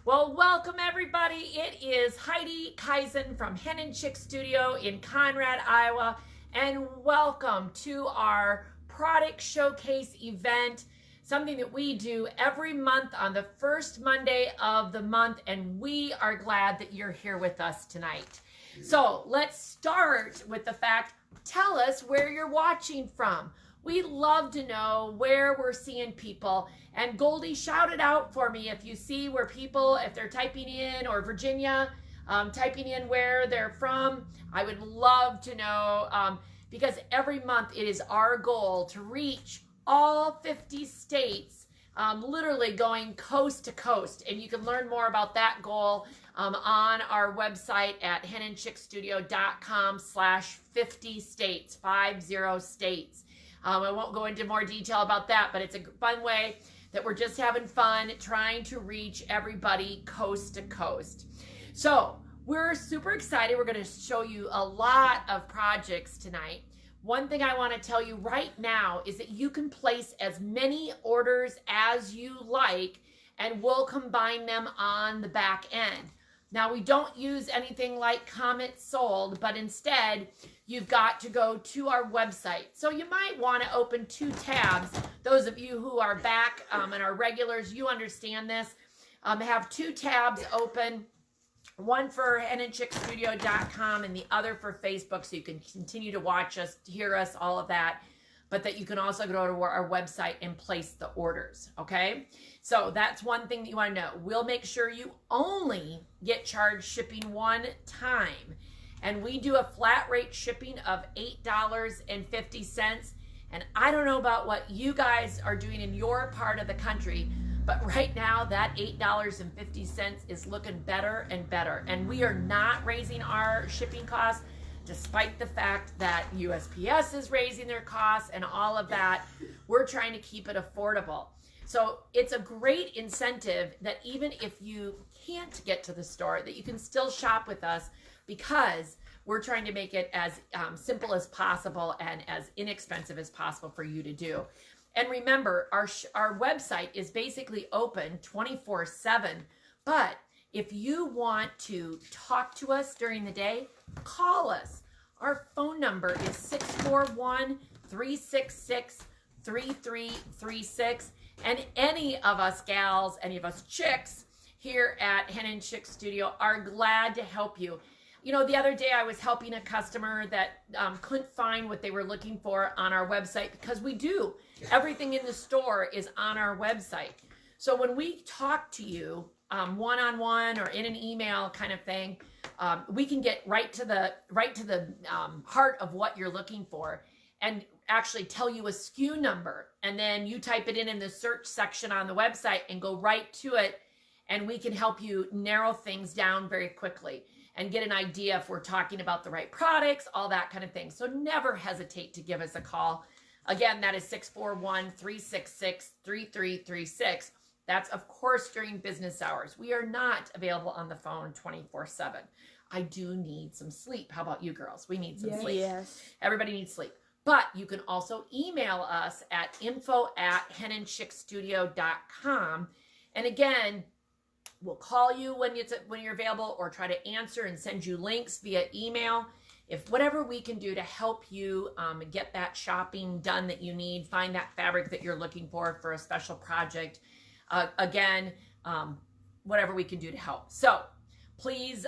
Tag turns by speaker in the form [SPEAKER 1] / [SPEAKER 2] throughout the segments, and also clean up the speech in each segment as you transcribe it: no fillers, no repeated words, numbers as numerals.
[SPEAKER 1] Well, welcome everybody. It is Heidi from Hen Chicks Studio in Conrad, Iowa, and welcome to our product showcase event, something that we do every month on the first Monday of the month, and we are glad that you're here with us tonight. So let's start with the fact, tell us where you're watching from. We love to know where we're seeing people. And Goldie, shout it out for me if you see where people, if they're typing in, or Virginia, typing in where they're from. I would love to know, because every month it is our goal to reach all 50 states, literally going coast to coast. And you can learn more about that goal on our website at henandchicksstudio.com/50 states, 50 states. I won't go into more detail about that, but it's a fun way that we're just having fun trying to reach everybody coast to coast. So we're super excited. We're going to show you a lot of projects tonight. One thing I want to tell you right now is that you can place as many orders as you like, and we'll combine them on the back end. Now, we don't use anything like Comet Sold, but instead, you've got to go to our website. So you might want to open two tabs. Those of you who are back and are regulars, you understand this. Have two tabs open, one for henandchicksstudio.com and the other for Facebook, so you can continue to watch us, hear us, all of that. But that you can also go to our website and place the orders, okay? So that's one thing that you want to know. We'll make sure you only get charged shipping one time. And we do a flat rate shipping of $8.50. And I don't know about what you guys are doing in your part of the country, but right now that $8.50 is looking better and better. And we are not raising our shipping costs, despite the fact that USPS is raising their costs and all of that. We're trying to keep it affordable. So it's a great incentive that even if you can't get to the store, that you can still shop with us, because we're trying to make it as simple as possible and as inexpensive as possible for you to do. And remember, our website is basically open 24/7, but if you want to talk to us during the day, call us. Our phone number is 641-366-3336. And any of us gals, any of us chicks here at Hen Chicks Studio are glad to help you. You know, the other day I was helping a customer that couldn't find what they were looking for on our website, because we do. Everything in the store is on our website. So when we talk to you one-on-one or in an email kind of thing, we can get right to the heart of what you're looking for, and actually tell you a SKU number, and then you type it in the search section on the website and go right to it, and we can help you narrow things down very quickly and get an idea if we're talking about the right products, all that kind of thing. So never hesitate to give us a call. Again, that is 641-366-3336. That's, of course, during business hours. We are not available on the phone 24/7. I do need some sleep. How about you girls? We need some sleep.
[SPEAKER 2] Yes.
[SPEAKER 1] Everybody needs sleep. But you can also email us at info@henandchicksstudio.com. And again, we'll call you when you're available, or try to answer and send you links via email. If whatever we can do to help you get that shopping done that you need, find that fabric that you're looking for a special project, again, whatever we can do to help. So please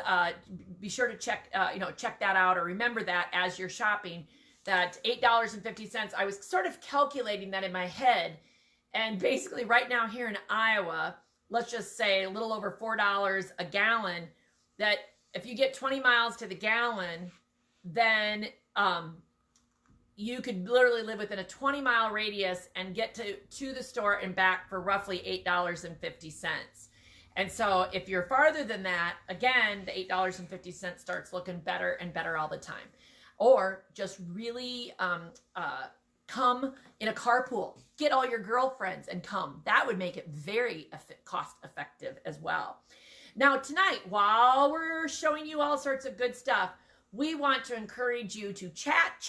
[SPEAKER 1] be sure to check that out, or remember that as you're shopping, that $8.50. I was sort of calculating that in my head, and basically right now here in Iowa, let's just say a little over $4 a gallon, that if you get 20 miles to the gallon, then you could literally live within a 20-mile radius and get to the store and back for roughly $8.50. And so if you're farther than that, again, the $8.50 starts looking better and better all the time. Or just really come in a carpool. Get all your girlfriends and come. That would make it very cost effective as well. Now tonight, while we're showing you all sorts of good stuff, we want to encourage you to chat,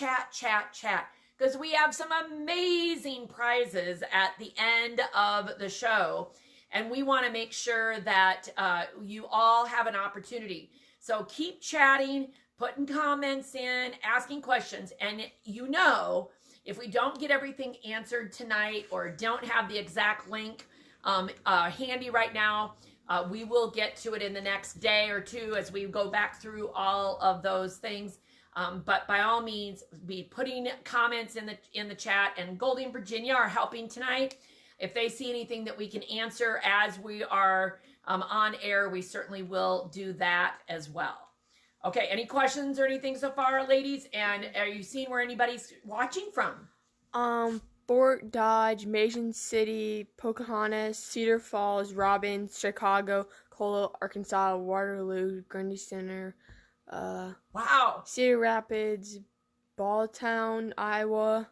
[SPEAKER 1] because we have some amazing prizes at the end of the show. and we want to make sure that you all have an opportunity. So keep chatting, putting comments in, asking questions, and you know, if we don't get everything answered tonight or don't have the exact link handy right now, we will get to it in the next day or two as we go back through all of those things. But by all means, be putting comments in the chat, and Goldie and Virginia are helping tonight. If they see anything that we can answer as we are on air, we certainly will do that as well. Okay, any questions or anything so far, ladies? And are you seeing where anybody's watching from?
[SPEAKER 2] Fort Dodge, Mason City, Pocahontas, Cedar Falls, Robbins, Chicago, Colo, Arkansas, Waterloo, Grundy Center,
[SPEAKER 1] wow,
[SPEAKER 2] Cedar Rapids, Balltown, Iowa,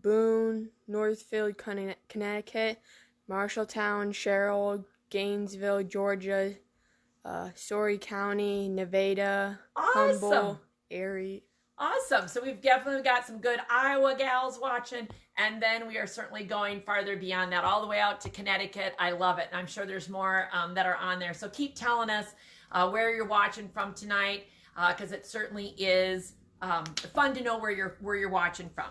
[SPEAKER 2] Boone, Northfield, Connecticut, Marshalltown, Sherrill, Gainesville, Georgia, Story County, Nevada,
[SPEAKER 1] awesome.
[SPEAKER 2] Humboldt, Erie.
[SPEAKER 1] Awesome. So we've definitely got some good Iowa gals watching, and then we are certainly going farther beyond that, all the way out to Connecticut. I love it, and I'm sure there's more that are on there. So keep telling us where you're watching from tonight, because it certainly is fun to know where you're watching from.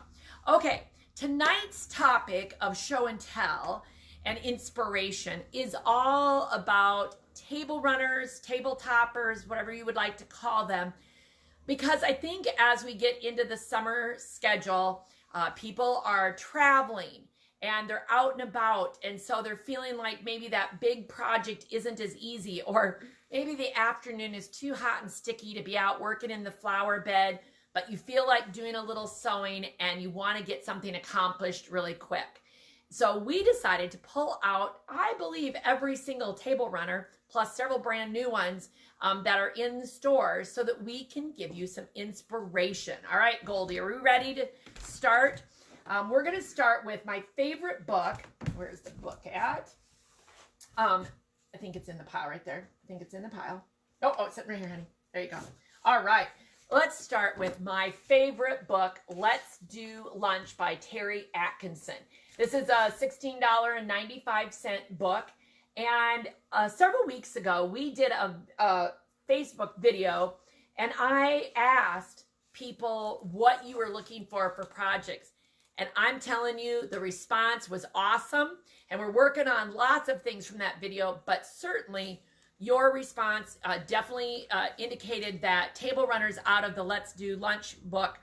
[SPEAKER 1] Okay, tonight's topic of show and tell and inspiration is all about table runners, table toppers, whatever you would like to call them. Because I think as we get into the summer schedule, people are traveling and they're out and about. And so they're feeling like maybe that big project isn't as easy, or maybe the afternoon is too hot and sticky to be out working in the flower bed, but you feel like doing a little sewing and you want to get something accomplished really quick. So we decided to pull out, I believe, every single table runner, plus several brand new ones that are in the stores, so that we can give you some inspiration. All right, Goldie, are we ready to start? We're going to start with my favorite book. Where's the book at? I think it's in the pile right there. I think it's in the pile. Oh, it's sitting right here, honey. There you go. All right. Let's start with my favorite book, Let's Do Lunch by Terry Atkinson. This is a $16.95 book. And several weeks ago, we did a Facebook video, and I asked people what you were looking for projects. And I'm telling you, the response was awesome. And we're working on lots of things from that video, but certainly your response definitely indicated that table runners out of the Let's Do Lunch book.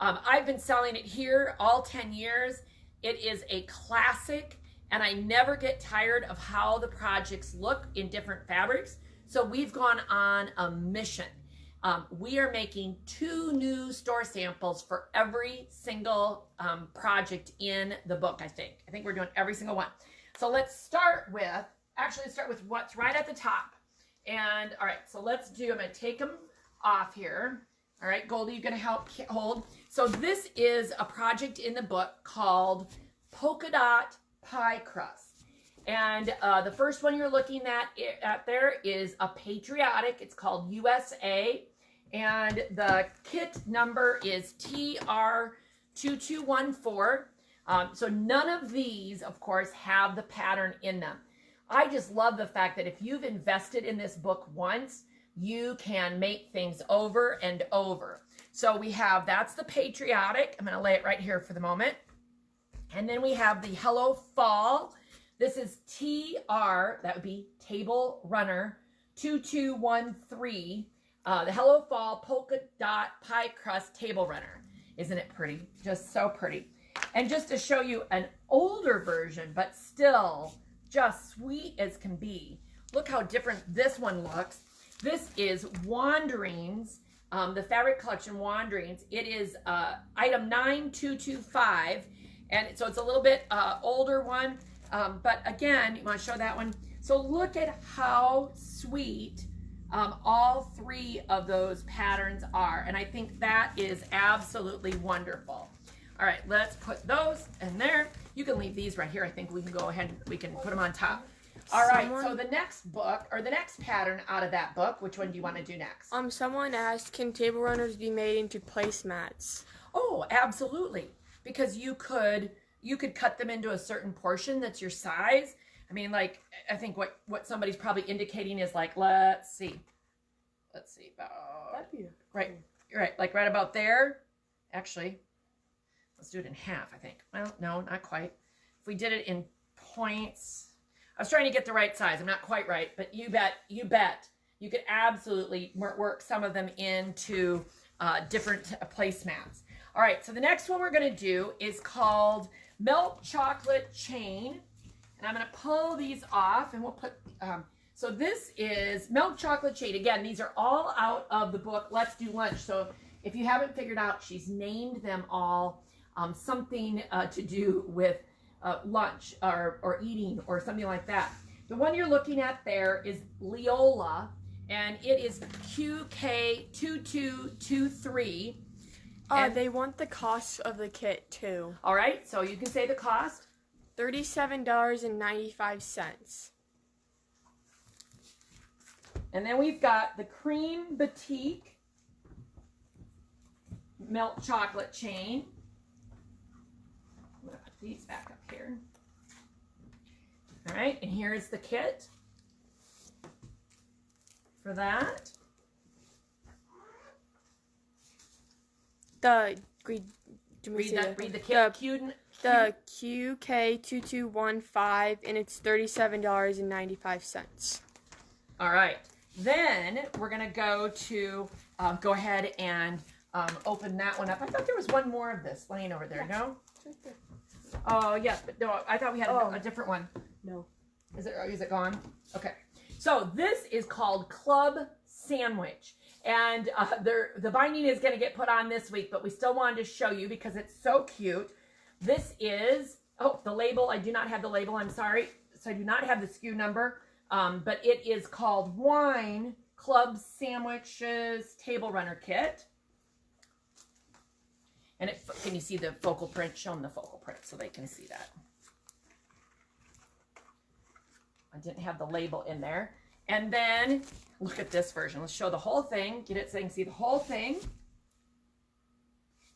[SPEAKER 1] I've been selling it here all 10 years. It is a classic, and I never get tired of how the projects look in different fabrics. So we've gone on a mission. We are making 2 new store samples for every single project in the book, I think. I think we're doing every single one. So let's start with, what's right at the top. And all right, so I'm gonna take them off here. All right, Goldie, you're gonna help hold. So this is a project in the book called Polka Dot Pie Crust. And the first one you're looking at there is a patriotic. It's called USA. And the kit number is TR2214. So none of these, of course, have the pattern in them. I just love the fact that if you've invested in this book once, you can make things over and over. So we have, that's the patriotic. I'm going to lay it right here for the moment. And then we have the Hello Fall. This is TR, that would be Table Runner 2213. The Hello Fall Polka Dot Pie Crust Table Runner. Isn't it pretty? Just so pretty. And just to show you an older version, but still just sweet as can be. Look how different this one looks. This is Wanderings, the fabric collection Wanderings. It is item 9225. And so it's a little bit older one. But again, you want to show that one. So look at how sweet all 3 of those patterns are. And I think that is absolutely wonderful. All right, let's put those in there. You can leave these right here. I think we can go ahead and we can put them on top. All right, so the next book, or the next pattern out of that book, which one do you want to do next?
[SPEAKER 2] Someone asked, can table runners be made into placemats?
[SPEAKER 1] Oh, absolutely. Because you could cut them into a certain portion that's your size. I mean, like, I think what somebody's probably indicating is like, let's see, about right, like right about there. Actually, let's do it in half, I think. Well, no, not quite. If we did it in points, I was trying to get the right size. I'm not quite right, but you bet, you could absolutely work some of them into different placemats. All right, so the next one we're going to do is called Milk Chocolate Chain. And I'm going to pull these off, and we'll put, so this is Milk Chocolate Chain. Again, these are all out of the book, Let's Do Lunch. So if you haven't figured out, she's named them all something to do with lunch or eating or something like that. The one you're looking at there is Leola, and it is QK2223.
[SPEAKER 2] They want the cost of the kit too.
[SPEAKER 1] All right, so you can say the cost.
[SPEAKER 2] $37.95.
[SPEAKER 1] And then we've got the Cream Boutique Milk Chocolate Chain. I'm going to put these back up here. All right, and here's the kit for that.
[SPEAKER 2] Read
[SPEAKER 1] the kit.
[SPEAKER 2] The QK2215, and it's $37.95.
[SPEAKER 1] All right. Then we're going to go to, go ahead and open that one up. I thought there was one more of this laying over there. Yeah. No? It's right there. Oh, yes. But no, I thought we had a different one.
[SPEAKER 2] No.
[SPEAKER 1] Is it gone? Okay. So this is called Club Sandwich. And the binding is going to get put on this week, but we still wanted to show you because it's so cute. This is, the label. I do not have the label. I'm sorry. So I do not have the SKU number. But it is called Wine Club Sandwiches Table Runner Kit. And can you see the focal print? Show them the focal print so they can see that. I didn't have the label in there. And then look at this version. Let's show the whole thing. Get it so you can see the whole thing.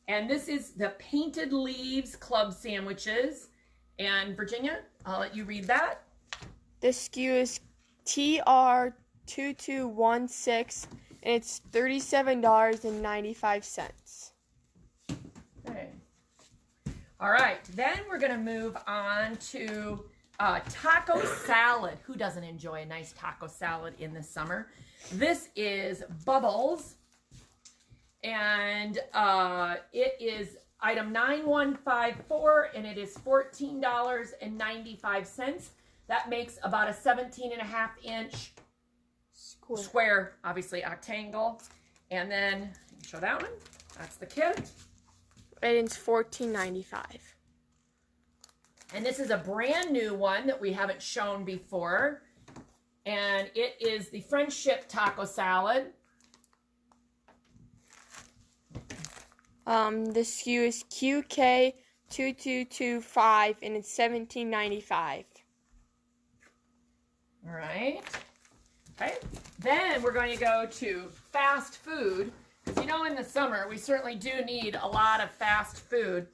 [SPEAKER 1] And this is the Painted Leaves Club Sandwiches. And Virginia, I'll let you read that.
[SPEAKER 2] This SKU is TR2216, and it's $37.95.
[SPEAKER 1] Okay. All right. Then we're going to move on to taco salad. Who doesn't enjoy a nice taco salad in the summer? This is Bubbles, and it is item 9154, and it is $14.95. That makes about a 17.5-inch square, obviously octangle. And then show that one. That's the kit.
[SPEAKER 2] And it's $14.95.
[SPEAKER 1] And this is a brand new one that we haven't shown before. And it is the Friendship Taco Salad.
[SPEAKER 2] The SKU is QK2225, and it's $17.95.
[SPEAKER 1] All right. Okay. Then we're going to go to fast food. Because, you know, in the summer, we certainly do need a lot of fast food.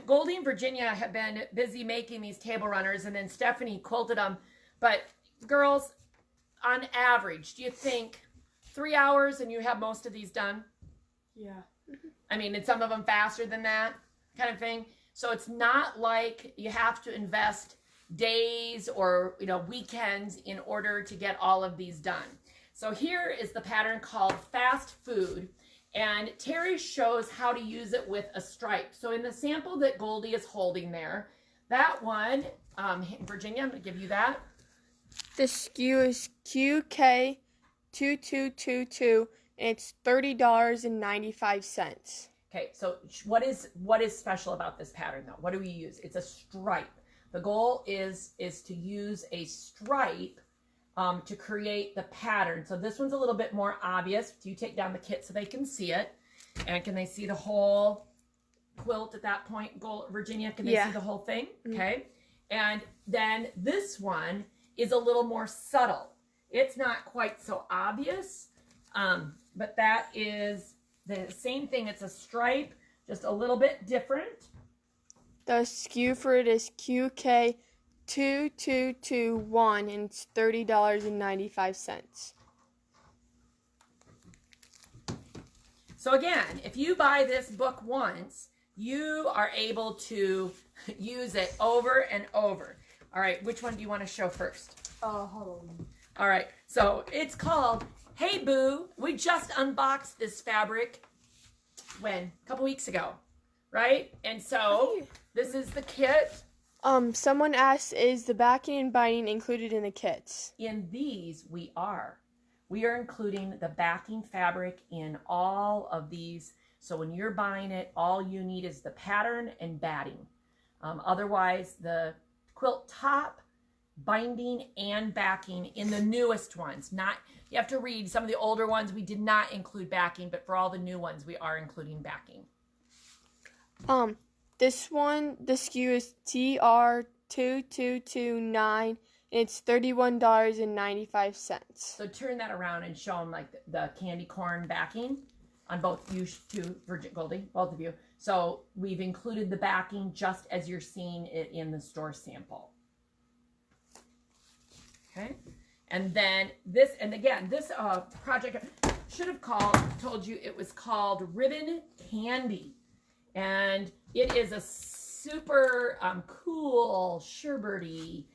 [SPEAKER 1] Goldie and Virginia have been busy making these table runners, and then Stephanie quilted them. But, girls, on average, do you think 3 hours and you have most of these done?
[SPEAKER 2] Yeah.
[SPEAKER 1] I mean, and some of them faster than that kind of thing. So it's not like you have to invest days or, you know, weekends in order to get all of these done. So here is the pattern called Fast Food, and Terry shows how to use it with a stripe. So in the sample that Goldie is holding there, that one, Virginia, I'm going to give you that.
[SPEAKER 2] The SKU is QK2222, and it's $30.95.
[SPEAKER 1] Okay, so what is special about this pattern though? What do we use? It's a stripe. The goal is to use a stripe to create the pattern. So this one's a little bit more obvious. Do you take down the kit so they can see it? And can they see the whole quilt at that point? Virginia, can they see the whole thing? Mm-hmm. Okay. And then this one is a little more subtle. It's not quite so obvious, but that is the same thing. It's a stripe, just a little bit different.
[SPEAKER 2] The SKU for it is 2221 and it's $30.95.
[SPEAKER 1] So again, if you buy this book once, you are able to use it over and over. All right, which one do you want to show first?
[SPEAKER 2] Hold on.
[SPEAKER 1] All right, so it's called Hey Boo. We just unboxed this fabric when? A couple weeks ago, right? And so this is the kit.
[SPEAKER 2] Someone asked, is the backing and binding included in the kits?
[SPEAKER 1] In these, we are. We are including the backing fabric in all of these. So when you're buying it, all you need is the pattern and batting. Otherwise, the quilt top, binding, and backing in the newest ones. You have to read some of the older ones. We did not include backing, but for all the new ones, we are including backing.
[SPEAKER 2] This one, the SKU is TR2229, and it's $31.95.
[SPEAKER 1] So turn that around and show them like the candy corn backing on both you two, Goldie, both of you. So we've included the backing just as you're seeing it in the store sample. Okay. And then this, and again, this project should have told you it was called Ribbon Candy. And it is a super cool sherbety.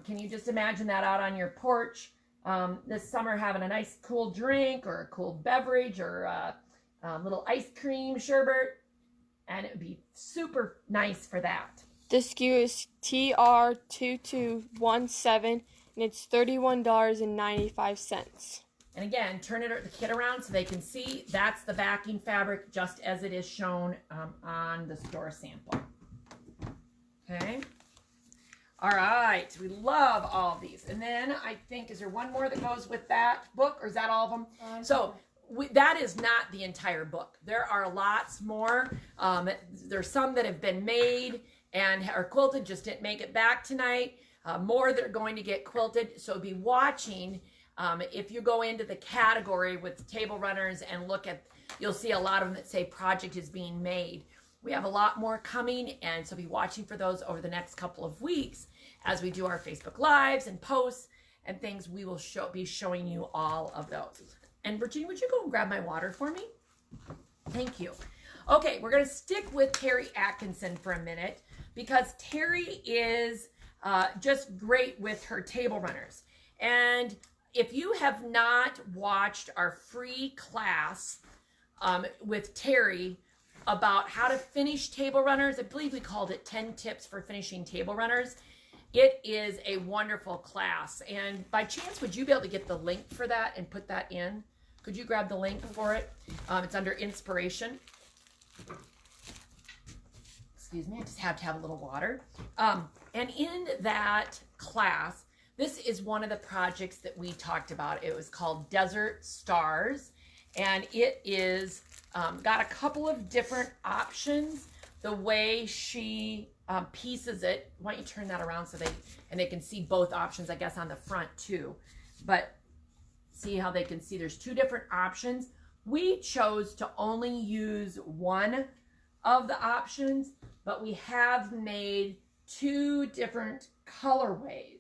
[SPEAKER 1] Can you just imagine that out on your porch this summer, having a nice cool drink or a cool beverage or a little ice cream sherbet? And it would be super nice for that.
[SPEAKER 2] The SKU is TR2217, and it's $31.95.
[SPEAKER 1] And again, turn the kit around so they can see that's the backing fabric just as it is shown on the store sample. Okay. All right. We love all of these. And then I think, is there one more that goes with that book, or is that all of them? That is not the entire book. There are lots more. There's some that have been made and are quilted, just didn't make it back tonight. More that are going to get quilted. So be watching. If you go into the category with table runners and look at, you'll see a lot of them that say project is being made. We have a lot more coming, and so be watching for those over the next couple of weeks as we do our Facebook Lives and posts and things. We will be showing you all of those. And Virginia, would you go and grab my water for me? Thank you. Okay, we're going to stick with Terry Atkinson for a minute because Terry is just great with her table runners. And if you have not watched our free class with Terry about how to finish table runners, I believe we called it 10 tips for finishing table runners. It is a wonderful class. And by chance, would you be able to get the link for that and put that in? Could you grab the link for it? It's under inspiration. Excuse me, I just have to have a little water. And in that class, this is one of the projects that we talked about. It was called Desert Stars, and it is got a couple of different options. The way she pieces it, why don't you turn that around so they can see both options, I guess, on the front too. But see how they can see there's two different options. We chose to only use one of the options, but we have made two different colorways.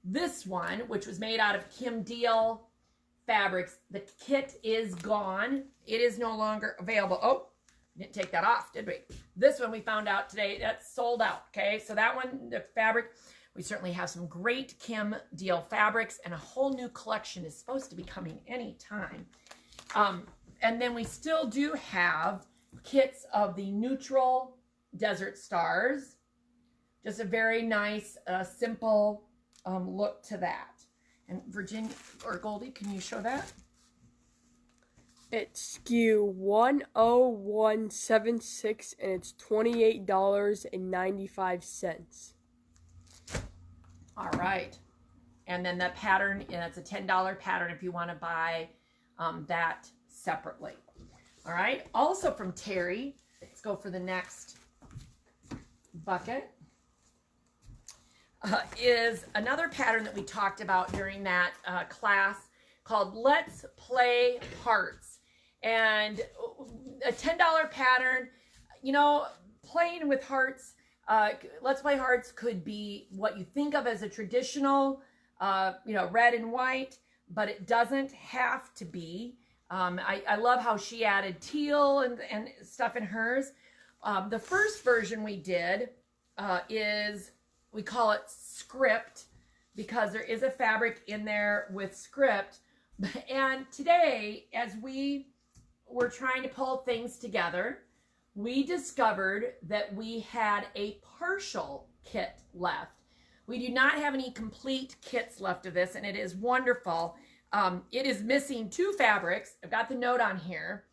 [SPEAKER 1] This one, which was made out of Kim Deal fabrics, the kit is gone. It is no longer available. Oh, didn't take that off, did we? This one we found out today, that's sold out, okay? So that one, the fabric, we certainly have some great Kim Deal fabrics, and a whole new collection is supposed to be coming anytime. And then we still do have kits of the neutral Desert Stars. Just a very nice, simple look to that. And Virginia, or Goldie, can you show that?
[SPEAKER 2] It's SKU 10176, and it's $28.95.
[SPEAKER 1] All right. And then the pattern, and it's a $10 pattern if you want to buy that separately. All right. Also from Terry, let's go for the next bucket. Is another pattern that we talked about during that class called Let's Play Hearts. And a $10 pattern, you know, playing with hearts, Let's Play Hearts could be what you think of as a traditional, red and white, but it doesn't have to be. I love how she added teal and stuff in hers. The first version we did is, we call it script, because there is a fabric in there with script. And today, as we were trying to pull things together, we discovered that we had a partial kit left. We do not have any complete kits left of this, and it is wonderful. It is missing 2 fabrics. I've got the note on here.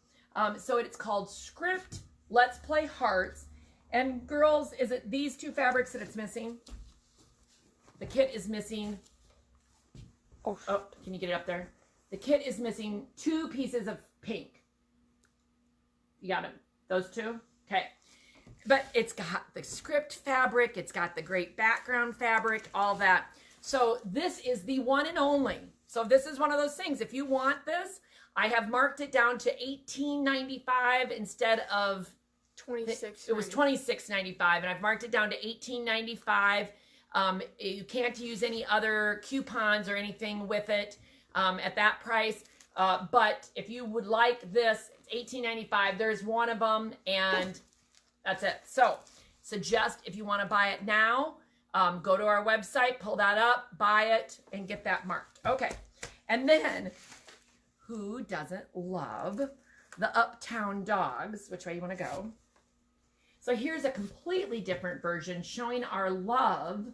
[SPEAKER 1] So it's called Script Let's Play Hearts. And girls, is it these 2 fabrics that it's missing? The kit is missing. Oh, can you get it up there? The kit is missing 2 pieces of pink. You got them? Those 2? Okay. But it's got the script fabric. It's got the great background fabric, all that. So this is the one and only. So this is one of those things. If you want this, I have marked it down to $18.95 instead of
[SPEAKER 2] $26.
[SPEAKER 1] It was $26.95, and I've marked it down to $18.95. You can't use any other coupons or anything with it at that price. But if you would like this, it's $18.95. There's one of them, and that's it. So suggest if you want to buy it now, go to our website, pull that up, buy it, and get that marked. Okay. And then, who doesn't love the Uptown Dogs? Which way you want to go? So here's a completely different version showing our love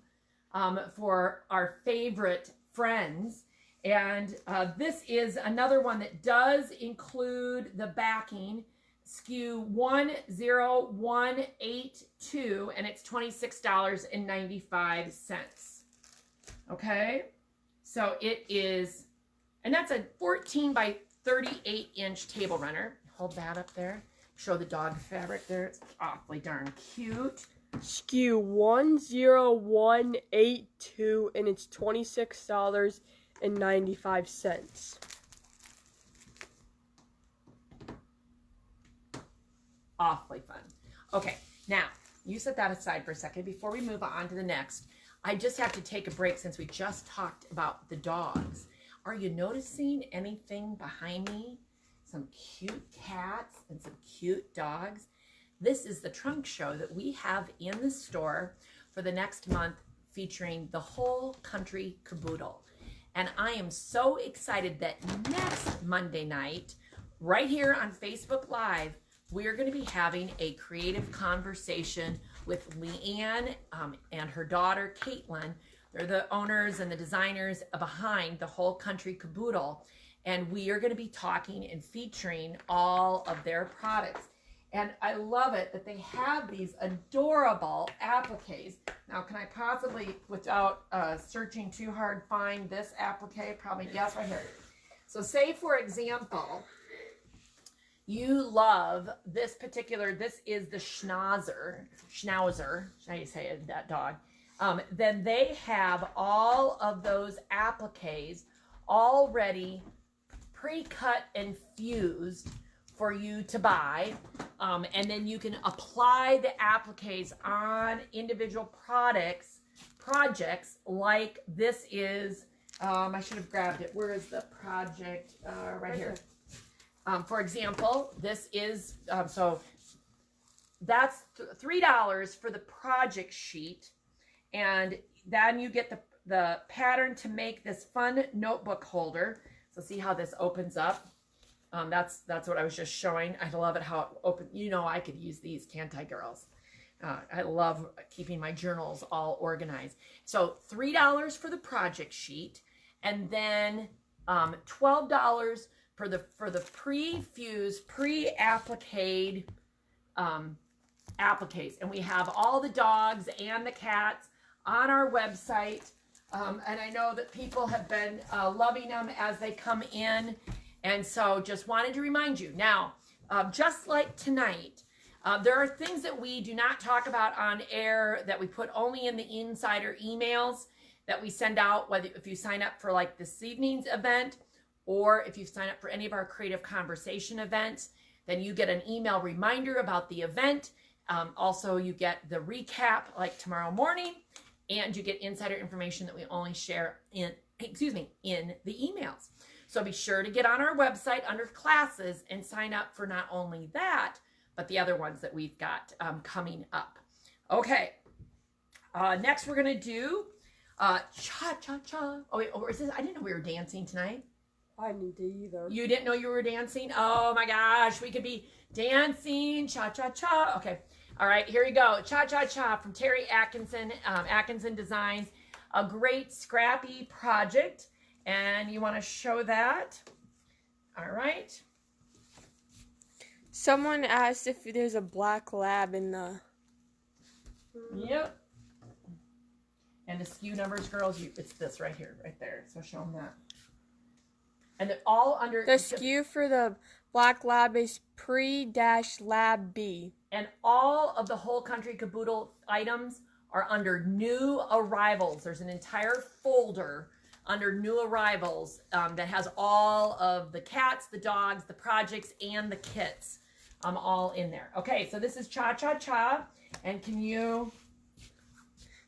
[SPEAKER 1] for our favorite friends. And this is another one that does include the backing, SKU 10182, and it's $26.95. Okay, so it is, and that's a 14 by 38 inch table runner. Hold that up there. Show the dog fabric there. It's awfully darn cute.
[SPEAKER 2] SKU 10182, and it's $26.95.
[SPEAKER 1] Awfully fun. Okay, now you set that aside for a second before we move on to the next. I just have to take a break since we just talked about the dogs. Are you noticing anything behind me? Some cute cats and some cute dogs. This is the trunk show that we have in the store for the next month, featuring the whole country caboodle. And I am so excited that next Monday night, right here on Facebook Live, we're going to be having a creative conversation with Leanne and her daughter, Caitlin. They're the owners and the designers behind the whole country caboodle. And we are going to be talking and featuring all of their products. And I love it that they have these adorable appliques. Now, can I possibly, without searching too hard, find this applique? Probably, yes, right here. So say, for example, you love this particular, this is the Schnauzer, how you say it, that dog. Then they have all of those appliques already pre-cut and fused for you to buy. And then you can apply the appliques on individual projects like this is, I should have grabbed it. Where is the project? Right here. For example, this is, so that's $3 for the project sheet. And then you get the pattern to make this fun notebook holder. So see how this opens up. That's what I was just showing. I love it how it opens. You know, I could use these, can't I, girls? I love keeping my journals all organized. So $3 for the project sheet, and then $12 for the pre-fused, pre-appliqued appliques. And we have all the dogs and the cats on our website. And I know that people have been loving them as they come in. And so just wanted to remind you. Now, just like tonight, there are things that we do not talk about on air that we put only in the insider emails that we send out, whether if you sign up for like this evening's event, or if you sign up for any of our creative conversation events, then you get an email reminder about the event. Also, you get the recap like tomorrow morning, and you get insider information that we only share in the emails. So be sure to get on our website under classes and sign up for not only that, but the other ones that we've got coming up. Okay. Next we're going to do cha-cha-cha. Oh, wait, or is this, I didn't know we were dancing tonight.
[SPEAKER 3] I didn't either.
[SPEAKER 1] You didn't know you were dancing? Oh my gosh, we could be dancing, cha-cha-cha. Okay. All right, here we go. Cha-cha-cha from Terry Atkinson, Atkinson Designs. A great scrappy project. And you want to show that? All right.
[SPEAKER 2] Someone asked if there's a black lab in the...
[SPEAKER 1] Yep. And the SKU numbers, girls, it's this right here, right there. So show them that. And they're all under...
[SPEAKER 2] The SKU for the black lab is pre-lab B.
[SPEAKER 1] And all of the whole country caboodle items are under new arrivals. There's an entire folder under new arrivals that has all of the cats, the dogs, the projects, and the kits all in there. Okay, so this is cha-cha-cha. And can you...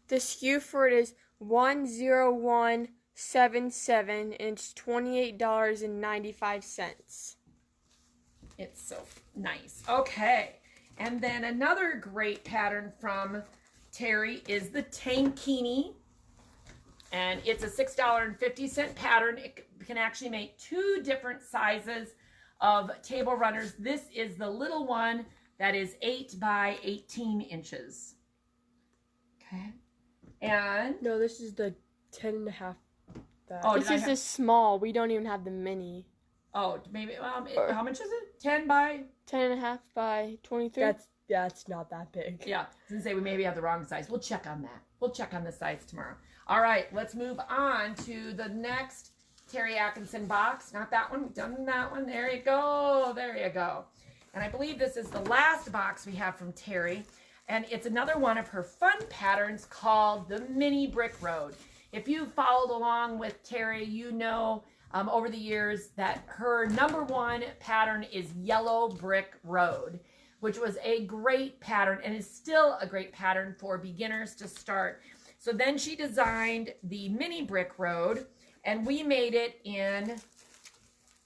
[SPEAKER 2] The SKU for it is 10177, and it's $28.95.
[SPEAKER 1] It's so nice. Okay. And then another great pattern from Terry is the Tankini. And it's a $6.50 pattern. It can actually make 2 different sizes of table runners. This is the little one that is 8 by 18 inches. Okay. And
[SPEAKER 3] no, this is the 10.5.
[SPEAKER 1] Oh,
[SPEAKER 2] this is the small. We don't even have the mini.
[SPEAKER 1] Oh, maybe. How much is it? 10 by
[SPEAKER 2] 10.5 by 23.
[SPEAKER 3] That's not that big.
[SPEAKER 1] Yeah, I was gonna say we maybe have the wrong size. We'll check on that. We'll check on the size tomorrow. All right, let's move on to the next Terry Atkinson box. Not that one. We've done that one. There you go. There you go. And I believe this is the last box we have from Terry. And it's another one of her fun patterns called the Mini Brick Road. If you've followed along with Terry, you know over the years that her #1 pattern is Yellow Brick Road, which was a great pattern and is still a great pattern for beginners to start. So then she designed the Mini Brick Road, and we made it in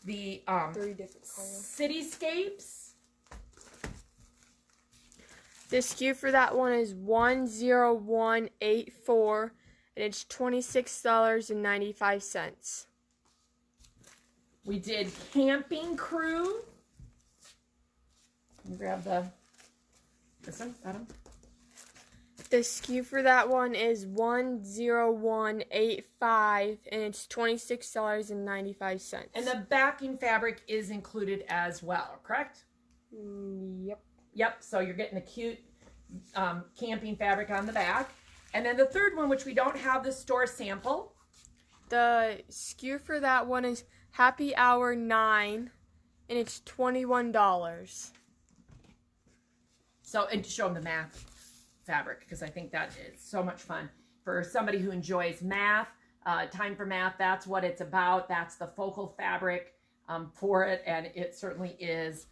[SPEAKER 1] the
[SPEAKER 3] 3 different colors.
[SPEAKER 1] Cityscapes.
[SPEAKER 2] The SKU for that one is 10184, and it's $26.95.
[SPEAKER 1] We did Camping Crew. Can you grab this one, Adam?
[SPEAKER 2] The SKU for that one is 10185, and it's $26.95.
[SPEAKER 1] And the backing fabric is included as well, correct?
[SPEAKER 3] Yep.
[SPEAKER 1] Yep, so you're getting the cute camping fabric on the back. And then the third one, which we don't have the store sample.
[SPEAKER 2] The SKU for that one is Happy Hour 9, and it's $21.
[SPEAKER 1] So, and to show them the math fabric, because I think that is so much fun. For somebody who enjoys math, time for math, that's what it's about. That's the focal fabric for it, and it certainly is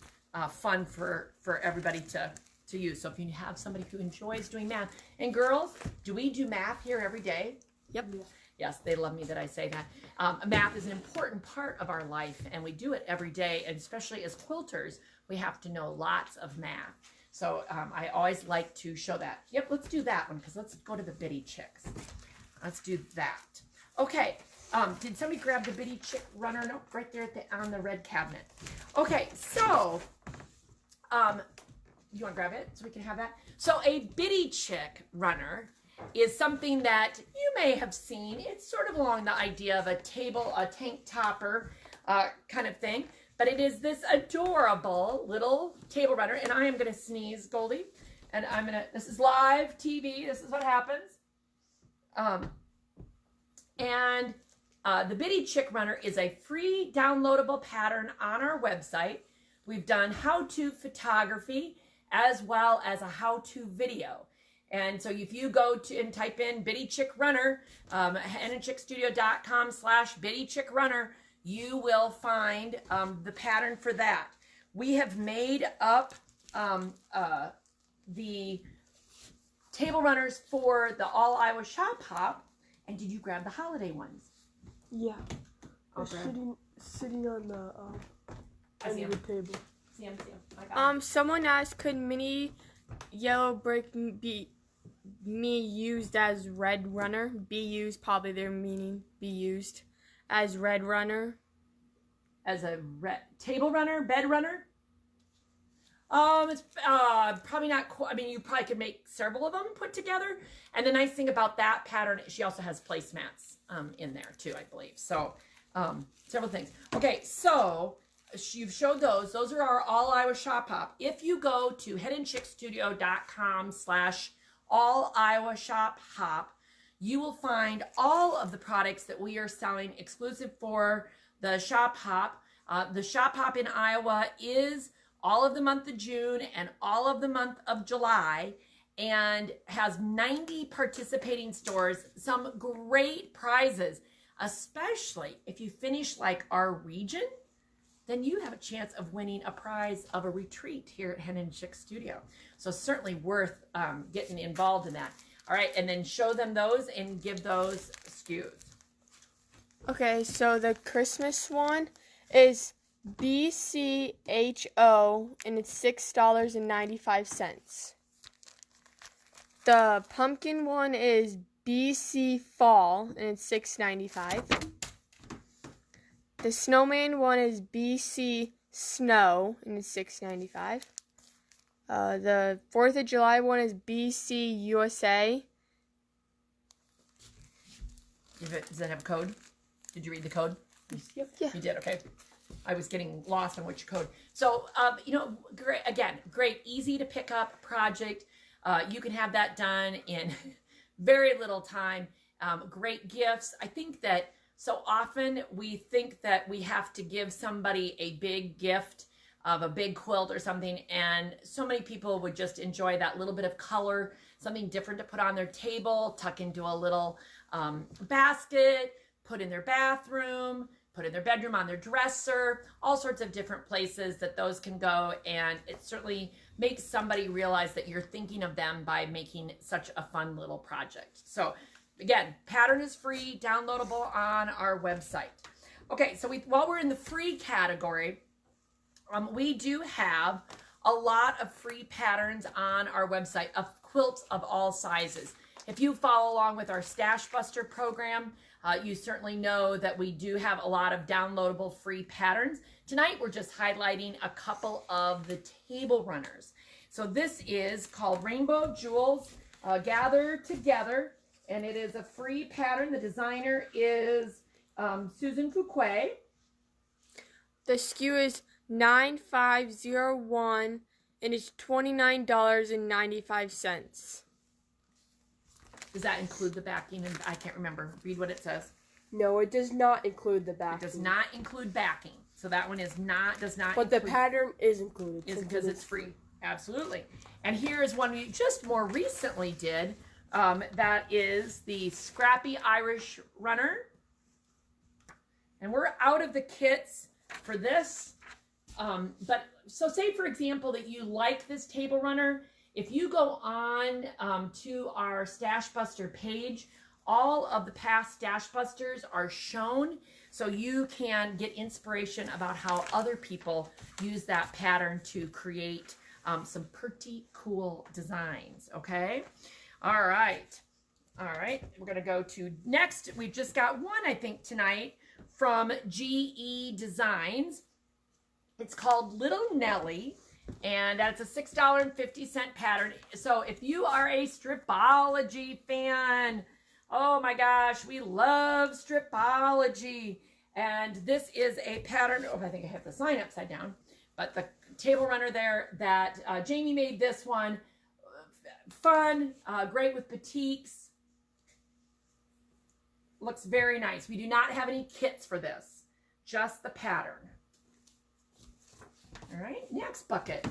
[SPEAKER 1] fun for everybody to use. So if you have somebody who enjoys doing math. And girls, do we do math here every day?
[SPEAKER 2] Yep.
[SPEAKER 1] Yes, they love me that I say that. Math is an important part of our life, and we do it every day, and especially as quilters, we have to know lots of math. So I always like to show that. Yep, let's do that one, because let's go to the Bitty Chicks. Let's do that. Okay, did somebody grab the Bitty Chick runner? Nope, right there on the red cabinet. Okay, so, you want to grab it so we can have that? So a Bitty Chick runner is something that you may have seen. It's sort of along the idea of a tank topper kind of thing. But it is this adorable little table runner. And I am going to sneeze, Goldie. And this is live TV. This is what happens. The Bitty Chick runner is a free downloadable pattern on our website. We've done how-to photography as well as a how-to video. And so if you go to and type in Bitty Chick Runner, henandchickstudio.com/Bitty Chick Runner, you will find the pattern for that. We have made up the table runners for the All Iowa Shop Hop. And did you grab the holiday ones?
[SPEAKER 3] Yeah.
[SPEAKER 1] I'll
[SPEAKER 3] They're
[SPEAKER 1] grab.
[SPEAKER 3] sitting on the
[SPEAKER 1] I see
[SPEAKER 3] end of the table.
[SPEAKER 1] See 'em. I got 'em.
[SPEAKER 2] Someone asked, could mini yellow brick be used as red runner? Be used, probably their meaning, be used as red runner.
[SPEAKER 1] As a table runner, bed runner. It's probably not. I mean, you probably could make several of them put together. And the nice thing about that pattern, she also has placemats in there too, I believe. So several things. Okay, so you've showed those. Those are our All Iowa Shop Hop. If you go to henandchicksstudio.com/All Iowa Shop Hop, you will find all of the products that we are selling exclusive for the Shop Hop. The Shop Hop in Iowa is all of the month of June and all of the month of July, and has 90 participating stores, some great prizes, especially if you finish like our region, then you have a chance of winning a prize of a retreat here at Hen Chicks Studio. So certainly worth getting involved in that. All right, and then show them those and give those SKUs.
[SPEAKER 2] Okay, so the Christmas one is BCHO, and it's $6.95. The pumpkin one is BC Fall, and it's $6.95. The snowman one is BC Snow, and it's $6.95. The 4th of July one is BC USA.
[SPEAKER 1] Does that have a code? Did you read the code?
[SPEAKER 3] Yep.
[SPEAKER 2] Yeah.
[SPEAKER 1] You did, okay. I was getting lost on which code. So, great, again, great, easy to pick up project. You can have that done in very little time. Great gifts. I think that so often we think that we have to give somebody a big gift of a big quilt or something, and so many people would just enjoy that little bit of color, something different to put on their table, tuck into a little basket, put in their bathroom, put in their bedroom, on their dresser, all sorts of different places that those can go. And it certainly makes somebody realize that you're thinking of them by making such a fun little project. So again, pattern is free, downloadable on our website. Okay, so while we're in the free category, we do have a lot of free patterns on our website of quilts of all sizes. If you follow along with our Stash Buster program, you certainly know that we do have a lot of downloadable free patterns. Tonight, we're just highlighting a couple of the table runners. So this is called Rainbow Jewels Gather Together, and it is a free pattern. The designer is Susan Fouquet.
[SPEAKER 2] The SKU is 9501, and it's $29.95.
[SPEAKER 1] Does that include the backing? And I can't remember. Read what it says.
[SPEAKER 3] No, it does not include the backing.
[SPEAKER 1] It does not include backing. So that one does not
[SPEAKER 3] But the pattern is included.
[SPEAKER 1] is because it's free. Absolutely. And here is one we just more recently did. That is the Scrappy Irish Runner. And we're out of the kits for this. But so say, for example, that you like this table runner. If you go on to our Stash Buster page, all of the past Stash Busters are shown, so you can get inspiration about how other people use that pattern to create some pretty cool designs, okay? All right. We're going to go to next. We've just got one, I think, tonight from GE Designs. It's called Little Nelly. And that's a $6.50 pattern. So if you are a stripology fan, oh my gosh, we love stripology. And this is a pattern. Oh, I think I have the sign upside down. But the table runner there that Jamie made this one. Fun, great with batiks. Looks very nice. We do not have any kits for this, just the pattern. All right, next bucket.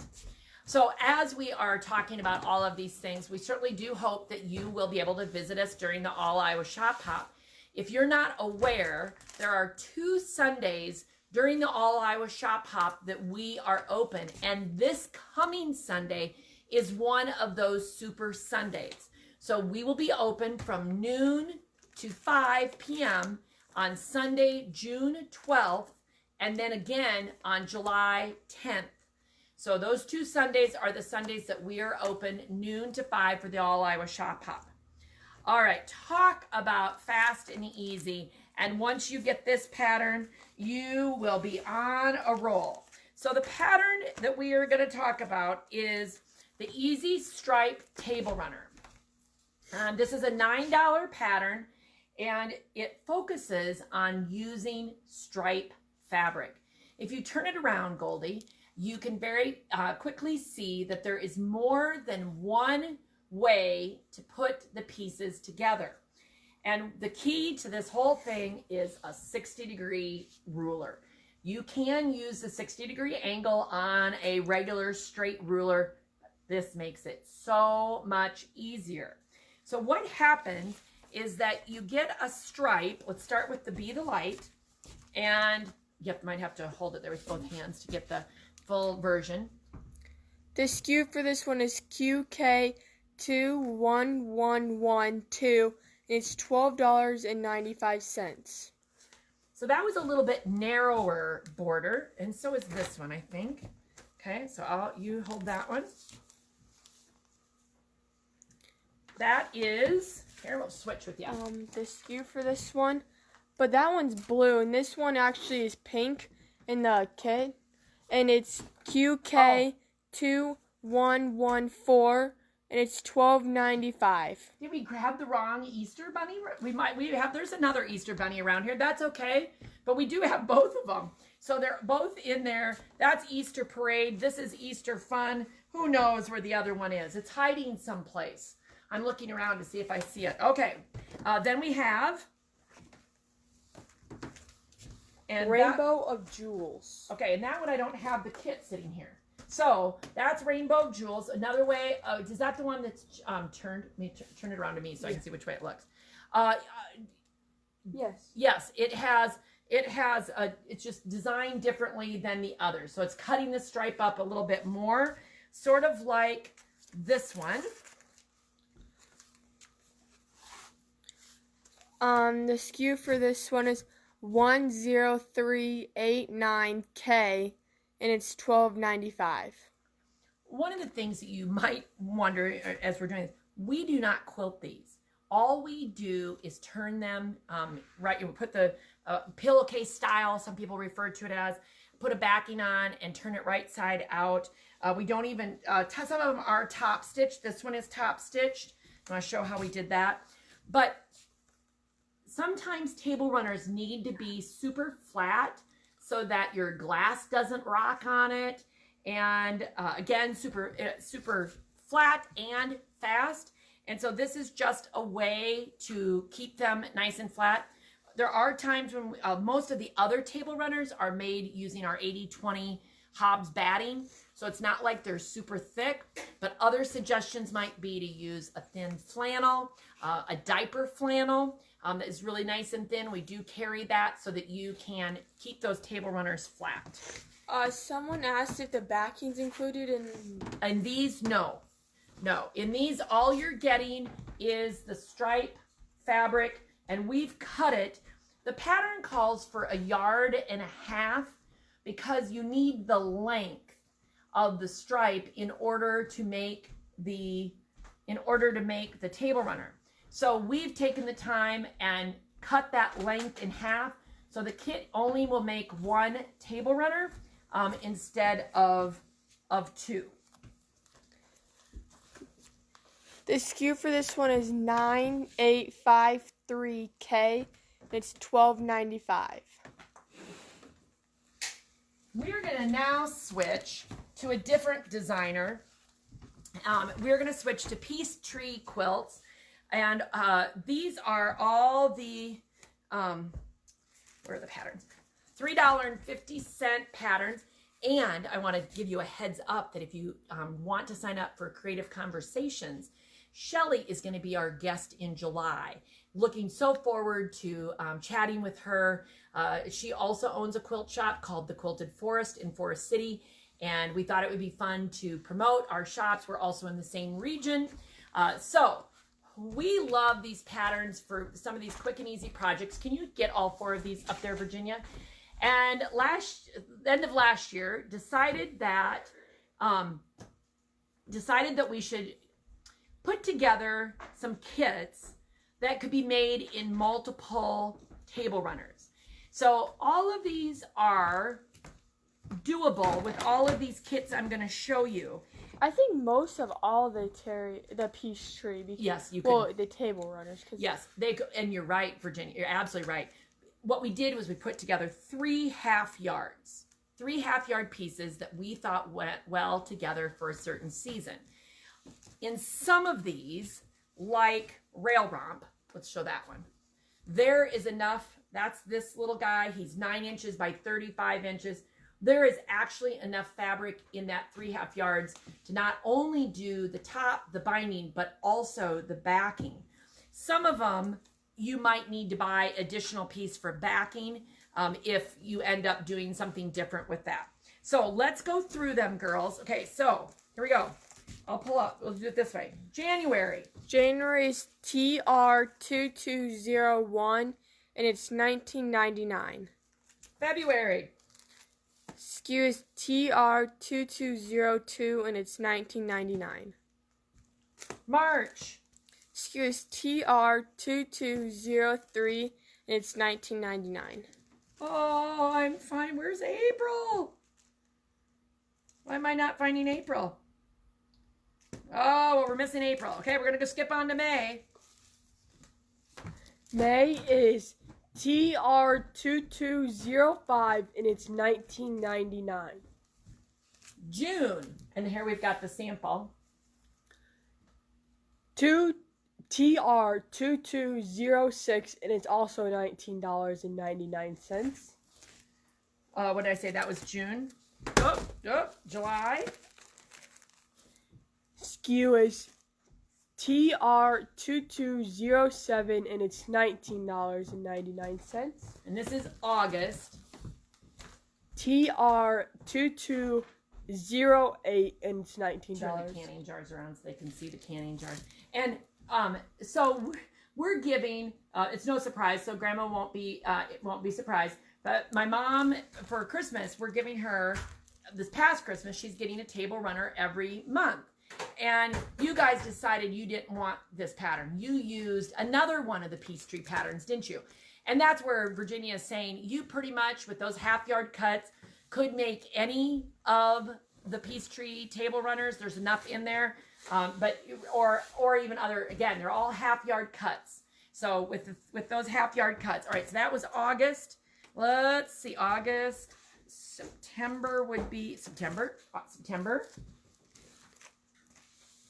[SPEAKER 1] So as we are talking about all of these things, we certainly do hope that you will be able to visit us during the All Iowa Shop Hop. If you're not aware, there are 2 Sundays during the All Iowa Shop Hop that we are open. And this coming Sunday is one of those Super Sundays. So we will be open from noon to 5 p.m. on Sunday, June 12th, and then again on July 10th. So those 2 Sundays are the Sundays that we are open noon to 5 for the All Iowa Shop Hop. All right, talk about fast and easy. And once you get this pattern, you will be on a roll. So the pattern that we are going to talk about is the Easy Stripe Table Runner. This is a $9 pattern, and it focuses on using stripe fabric. If you turn it around, Goldie, you can very quickly see that there is more than one way to put the pieces together. And the key to this whole thing is a 60-degree ruler. You can use the 60-degree angle on a regular straight ruler. This makes it so much easier. So what happens is that you get a stripe. Let's start with the Be the Light. And you might have to hold it there with both hands to get the full version.
[SPEAKER 2] The SKU for this one is QK21112, and it's $12.95.
[SPEAKER 1] So that was a little bit narrower border, and so is this one, I think. Okay, so you hold that one. That is, here, we'll switch with you.
[SPEAKER 2] The SKU for this one, but that one's blue, and this one actually is pink in the kit, and it's QK2114, and it's $12.95.
[SPEAKER 1] Did we grab the wrong Easter bunny? There's another Easter bunny around here. That's okay, but we do have both of them. So they're both in there. That's Easter Parade. This is Easter Fun. Who knows where the other one is? It's hiding someplace. I'm looking around to see if I see it. Okay, then we have
[SPEAKER 3] Rainbow of Jewels.
[SPEAKER 1] Okay, and that one I don't have the kit sitting here. So that's Rainbow of Jewels. Another way, is that the one that's turned? Turn it around to me so I can see which way it looks.
[SPEAKER 3] Yes.
[SPEAKER 1] Yes, it's just designed differently than the others. So it's cutting the stripe up a little bit more, sort of like this one.
[SPEAKER 2] The SKU for this one is 10389K, and it's $12.95.
[SPEAKER 1] One of the things that you might wonder as we're doing this, we do not quilt these. All we do is turn them right. You put the pillowcase style, some people refer to it as, put a backing on and turn it right side out. We don't even, some of them are top stitched. This one is top stitched. I want to show how we did that. But sometimes table runners need to be super flat so that your glass doesn't rock on it. And again, super flat and fast. And so this is just a way to keep them nice and flat. There are times when most of the other table runners are made using our 80-20 Hobbs batting. So it's not like they're super thick, but other suggestions might be to use a thin flannel, a diaper flannel that is really nice and thin. We do carry that so that you can keep those table runners flat.
[SPEAKER 2] Someone asked if the backing's included in...
[SPEAKER 1] And these, no. No. In these, all you're getting is the stripe fabric, and we've cut it. The pattern calls for 1.5 yards because you need the length of the stripe in order to make the table runner. So we've taken the time and cut that length in half. So the kit only will make 1 table runner instead of 2.
[SPEAKER 2] The SKU for this one is 9853K. It's $12.95.
[SPEAKER 1] We're going to now switch to a different designer. We're going to switch to Peachtree Quilts. And these are all the, where are the patterns? $3.50 patterns. And I want to give you a heads up that if you want to sign up for Creative Conversations, Shelly is going to be our guest in July. Looking so forward to chatting with her. She also owns a quilt shop called The Quilted Forest in Forest City. And we thought it would be fun to promote our shops. We're also in the same region. So we love these patterns for some of these quick and easy projects. Can you get all 4 of these up there, Virginia? And end of last year, decided that we should put together some kits that could be made in multiple table runners. So all of these are doable with all of these kits I'm going to show you.
[SPEAKER 2] I think most of all the peach tree. Because,
[SPEAKER 1] yes, you could.
[SPEAKER 2] Well, the table runners.
[SPEAKER 1] Yes, and you're right, Virginia. You're absolutely right. What we did was we put together 3 half yards. 3 half-yard pieces that we thought went well together for a certain season. In some of these, like Rail Romp, let's show that one. There is enough, that's this little guy, he's 9 inches by 35 inches. There is actually enough fabric in that 3 half yards to not only do the top, the binding, but also the backing. Some of them, you might need to buy additional piece for backing, if you end up doing something different with that. So let's go through them, girls. Okay, so here we go. I'll pull up. We'll do it this way. January's
[SPEAKER 2] TR2201, and it's $19.99.
[SPEAKER 1] February.
[SPEAKER 2] SKU is TR2202, and it's $19.99.
[SPEAKER 1] March.
[SPEAKER 2] SKU is TR2203, and it's $19.99.
[SPEAKER 1] Oh, I'm fine. Where's April? Why am I not finding April? Oh, well, we're missing April. Okay, we're going to go skip on to May.
[SPEAKER 3] May is TR2205, and it's $19.99.
[SPEAKER 1] June. And here we've got the sample.
[SPEAKER 3] TR2206, and it's also $19.99.
[SPEAKER 1] What did I say? That was June. July.
[SPEAKER 3] SKU is TR2207, and it's $19.99.
[SPEAKER 1] And this is August.
[SPEAKER 3] TR2208, and it's $19.
[SPEAKER 1] Turn the canning jars around so they can see the canning jars. And so we're giving. It's no surprise, so Grandma won't be surprised. But my mom, for Christmas, we're giving her this past Christmas. She's getting a table runner every month. And you guys decided you didn't want this pattern. You used another one of the Peachtree patterns, didn't you? And that's where Virginia is saying you pretty much, with those half-yard cuts, could make any of the Peachtree table runners. There's enough in there, or even other. Again, they're all half-yard cuts. So with those half-yard cuts. All right, so that was August. Let's see, August. September would be September.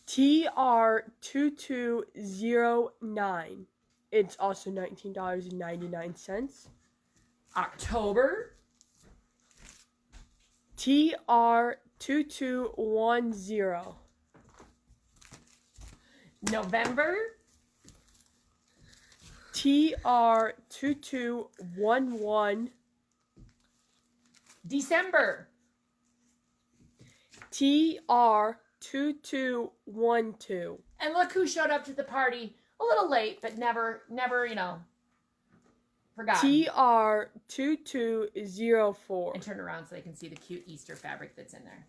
[SPEAKER 3] TR2209. It's also $19.99.
[SPEAKER 1] October.
[SPEAKER 3] TR2210.
[SPEAKER 1] November.
[SPEAKER 3] TR2211.
[SPEAKER 1] December.
[SPEAKER 3] TR2212.
[SPEAKER 1] And look who showed up to the party a little late, but never, forgot.
[SPEAKER 3] TR2204.
[SPEAKER 1] And turn around so they can see the cute Easter fabric that's in there.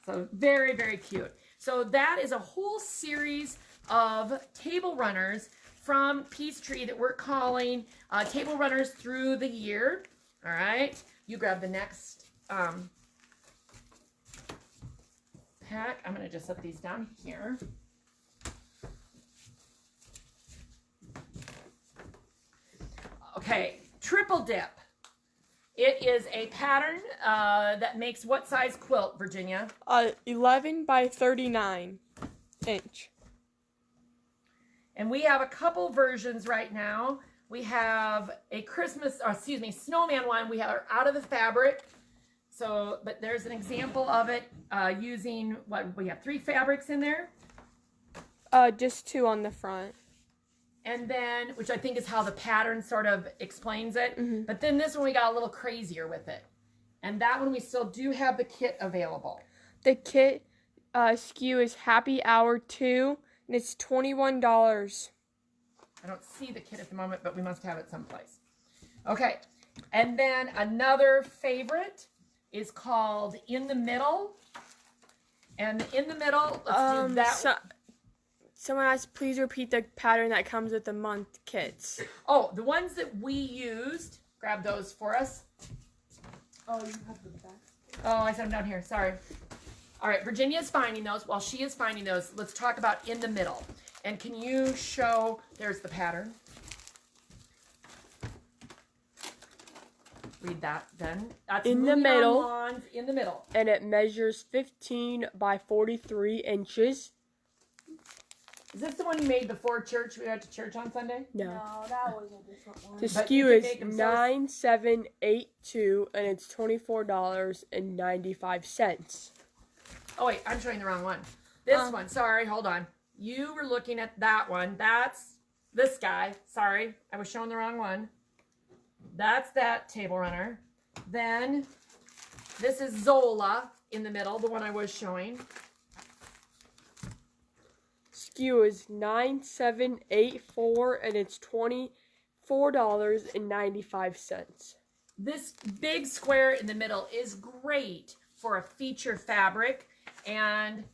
[SPEAKER 1] So very, very cute. So that is a whole series of table runners from Peachtree that we're calling table runners through the year. All right. You grab the next pack. I'm going to just set these down here. Okay, triple dip. It is a pattern that makes what size quilt, Virginia?
[SPEAKER 2] 11 by 39 inch.
[SPEAKER 1] And we have a couple versions right now. We have a snowman one. We have out of the fabric. So, but there's an example of it using what we have 3 fabrics in there.
[SPEAKER 2] Just 2 on the front.
[SPEAKER 1] And then, which I think is how the pattern sort of explains it.
[SPEAKER 2] Mm-hmm.
[SPEAKER 1] But then this one we got a little crazier with it. And that one we still do have the kit available.
[SPEAKER 2] The kit SKU is Happy Hour 2, and it's $21.
[SPEAKER 1] I don't see the kit at the moment, but we must have it someplace. Okay, and then another favorite is called In the Middle. And In the Middle, let's do that.
[SPEAKER 2] Someone asked, please repeat the pattern that comes with the month kits.
[SPEAKER 1] Oh, the ones that we used, grab those for us.
[SPEAKER 3] Oh, you have the back.
[SPEAKER 1] Oh, I set them down here, sorry. All right, Virginia's finding those. While she is finding those, let's talk about In the Middle. And can you show, there's the pattern. Read that then. That's
[SPEAKER 3] In the middle.
[SPEAKER 1] Lawns, In the Middle.
[SPEAKER 3] And it measures 15 by 43 inches.
[SPEAKER 1] Is this the one you made before church? We went to church on Sunday?
[SPEAKER 3] No.
[SPEAKER 4] No, that was a different one.
[SPEAKER 3] The
[SPEAKER 1] But you
[SPEAKER 3] SKU
[SPEAKER 1] can
[SPEAKER 3] is
[SPEAKER 1] make them so-
[SPEAKER 3] 9782 and it's $24.95.
[SPEAKER 1] Oh, wait, I'm showing the wrong one. This one, sorry, hold on. You were looking at that one. That's this guy. Sorry, I was showing the wrong one. That's that table runner. Then this is Zola In the Middle, the one I was showing.
[SPEAKER 3] SKU is 9784 and it's $24.95.
[SPEAKER 1] This big square in the middle is great for a feature fabric and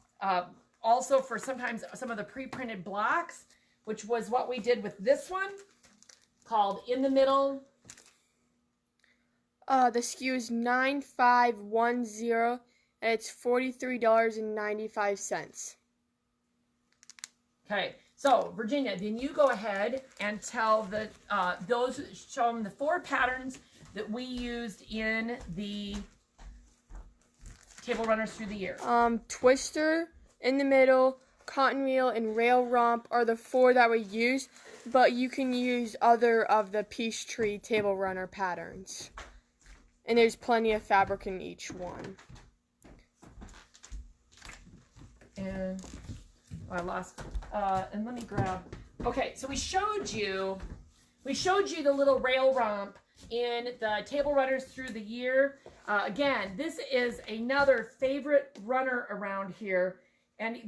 [SPEAKER 1] also for sometimes some of the pre-printed blocks, which was what we did with this one called In the Middle.
[SPEAKER 2] The SKU is 9510, and it's $43.95.
[SPEAKER 1] Okay, so Virginia, then you go ahead and tell the show them the 4 patterns that we used in the table runners through the year.
[SPEAKER 2] Twister, In the Middle, Cotton Reel, and Rail Romp are the 4 that we use, but you can use other of the Peachtree table runner patterns. And there's plenty of fabric in each one.
[SPEAKER 1] And I lost. And let me grab. Okay, so we showed you the little rail romp in the table runners through the year. Again, this is another favorite runner around here, and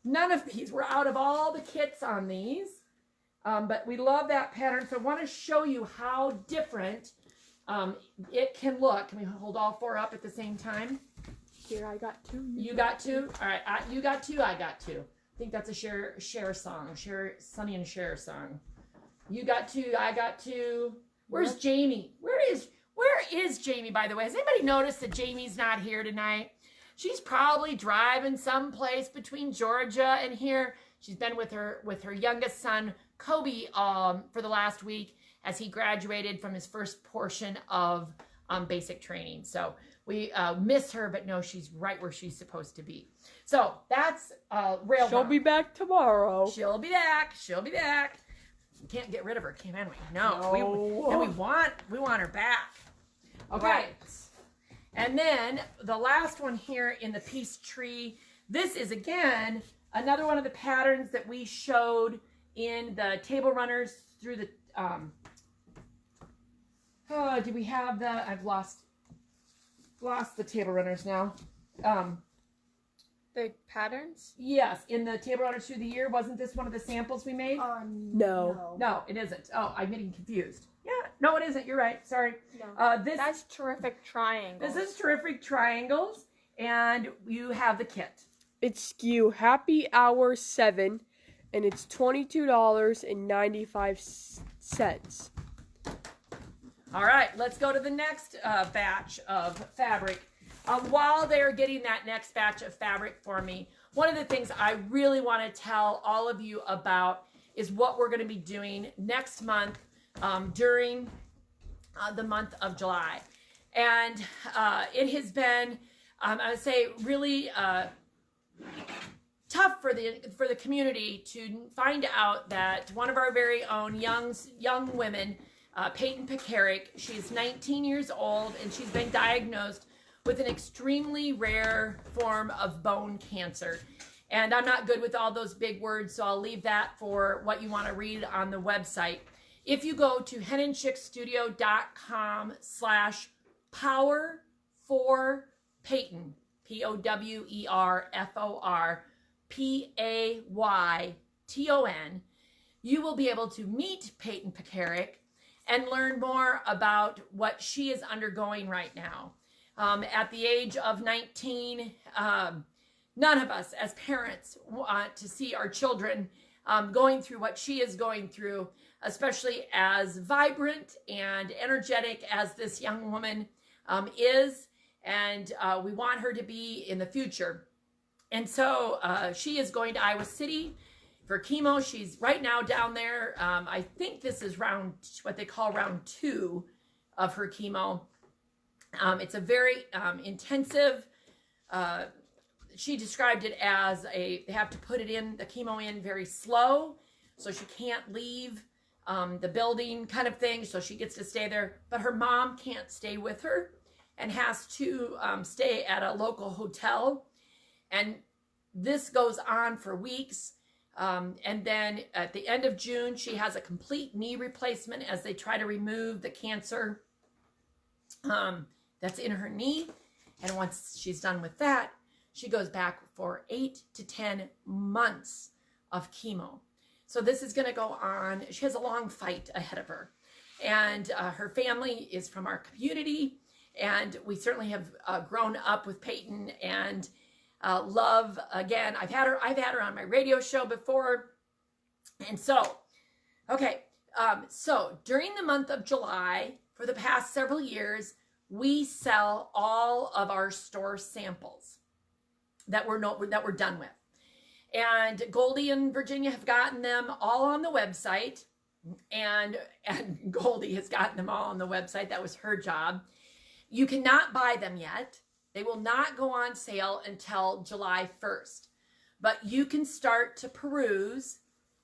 [SPEAKER 1] none of these were out of all the kits on these, but we love that pattern. So I want to show you how different it can look. Can we hold all 4 up at the same time?
[SPEAKER 3] Here, I got 2.
[SPEAKER 1] You got 2? All right, you got 2, I got 2. I think that's a share song, Sonny and Cher song. You got 2, I got 2. Where's Jamie? Where is Jamie, by the way? Has anybody noticed that Jamie's not here tonight? She's probably driving someplace between Georgia and here. She's been with her youngest son, Kobe, for the last week as he graduated from his first portion of basic training. So we miss her, but no, she's right where she's supposed to be. So that's rail.
[SPEAKER 3] She'll be back tomorrow.
[SPEAKER 1] She'll be back. She'll be back. We can't get rid of her, can we? No. We want her back. Okay.
[SPEAKER 3] Right.
[SPEAKER 1] And then the last one here in the Peachtree. This is again another one of the patterns that we showed in the table runners through the. Did we have the? I've lost the table runners now.
[SPEAKER 2] The patterns?
[SPEAKER 1] Yes, in the table runners through the year, wasn't this one of the samples we made?
[SPEAKER 3] No.
[SPEAKER 1] No, it isn't. Oh, I'm getting confused. Yeah, no, it isn't. You're right. Sorry.
[SPEAKER 4] No.
[SPEAKER 2] That's Terrific Triangles.
[SPEAKER 1] This is Terrific Triangles, and you have the kit.
[SPEAKER 3] It's SKU Happy Hour 7, and it's $22.95.
[SPEAKER 1] All right, let's go to the next batch of fabric. While they're getting that next batch of fabric for me, one of the things I really want to tell all of you about is what we're going to be doing next month during the month of July. And it has been, I would say, really tough for the community to find out that one of our very own young women, Peyton, she's 19 years old, and she's been diagnosed with an extremely rare form of bone cancer. And I'm not good with all those big words, so I'll leave that for what you want to read on the website. If you go to henandchicksstudio.com/Quilters, Power for Peyton, POWERFOR PAYTON, you will be able to meet Peyton Pekarik and learn more about what she is undergoing right now. At the age of 19, none of us as parents want to see our children going through what she is going through, especially as vibrant and energetic as this young woman is. And we want her to be in the future. And so she is going to Iowa City for chemo. She's right now down there. I think this is what they call round 2 of her chemo. It's a very intensive, she described it as they have to put the chemo in very slow, so she can't leave the building kind of thing, so she gets to stay there. But her mom can't stay with her and has to stay at a local hotel. And this goes on for weeks. And then at the end of June, she has a complete knee replacement as they try to remove the cancer that's in her knee. And once she's done with that, she goes back for 8 to 10 months of chemo. So this is going to go on. She has a long fight ahead of her. And her family is from our community. And we certainly have grown up with Peyton and love. Again, I've had her on my radio show before. And so, okay. So during the month of July, for the past several years, we sell all of our store samples that we're done with. And Goldie and Virginia have gotten them all on the website. And Goldie has gotten them all on the website. That was her job. You cannot buy them yet. They will not go on sale until July 1st. But you can start to peruse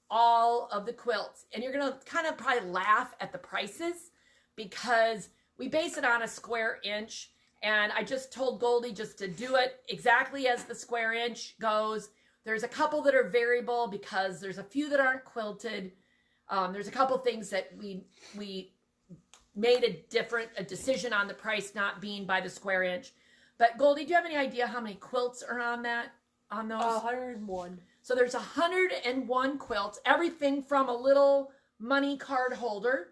[SPEAKER 1] all of the quilts. And you're going to kind of probably laugh at the prices because we base it on a square inch. And I just told Goldie just to do it exactly as the square inch goes. There's a couple that are variable because there's a few that aren't quilted. There's a couple things that we made a decision on the price not being by the square inch. But Goldie, do you have any idea how many quilts are on those?
[SPEAKER 3] 101.
[SPEAKER 1] So there's 101 quilts, everything from a little money card holder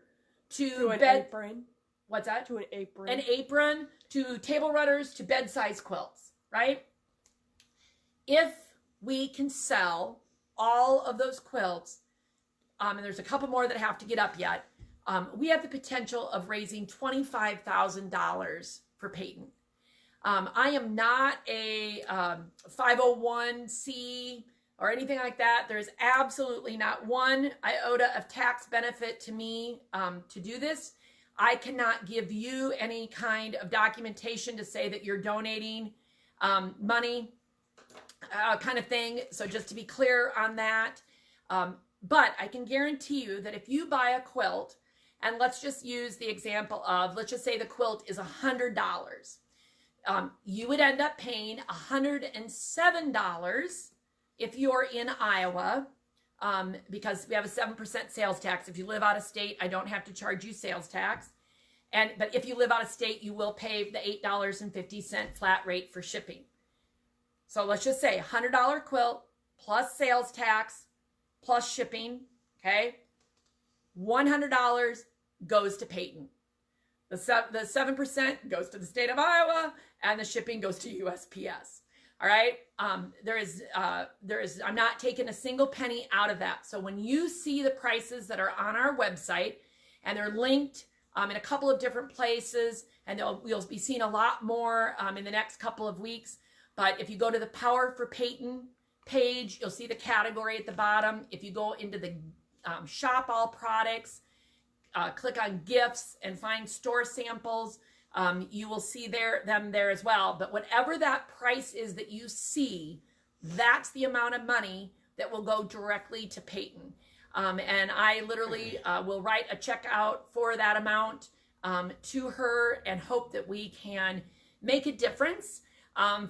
[SPEAKER 1] to
[SPEAKER 3] an apron.
[SPEAKER 1] What's that?
[SPEAKER 3] To an apron.
[SPEAKER 1] An apron, to table runners, to bed-size quilts, right? If we can sell all of those quilts, and there's a couple more that have to get up yet, we have the potential of raising $25,000 for Peyton. I am not a 501c or anything like that. There's absolutely not one iota of tax benefit to me to do this. I cannot give you any kind of documentation to say that you're donating money kind of thing. So just to be clear on that. But I can guarantee you that if you buy a quilt, and let's just use the example of, let's just say the quilt is $100. You would end up paying $107 if you're in Iowa, because we have a 7% sales tax. If you live out of state, I don't have to charge you sales tax. But if you live out of state, you will pay the $8.50 flat rate for shipping. So let's just say $100 quilt plus sales tax plus shipping, okay? $100 goes to Peyton. The 7% goes to the state of Iowa, and the shipping goes to USPS. All right. I'm not taking a single penny out of that. So when you see the prices that are on our website, and they're linked in a couple of different places, and you'll be seeing a lot more in the next couple of weeks. But if you go to the Power for Peyton page, you'll see the category at the bottom. If you go into the shop all products, click on gifts and find store samples, you will see them there as well. But whatever that price is that you see, that's the amount of money that will go directly to Peyton. And I literally will write a check out for that amount to her and hope that we can make a difference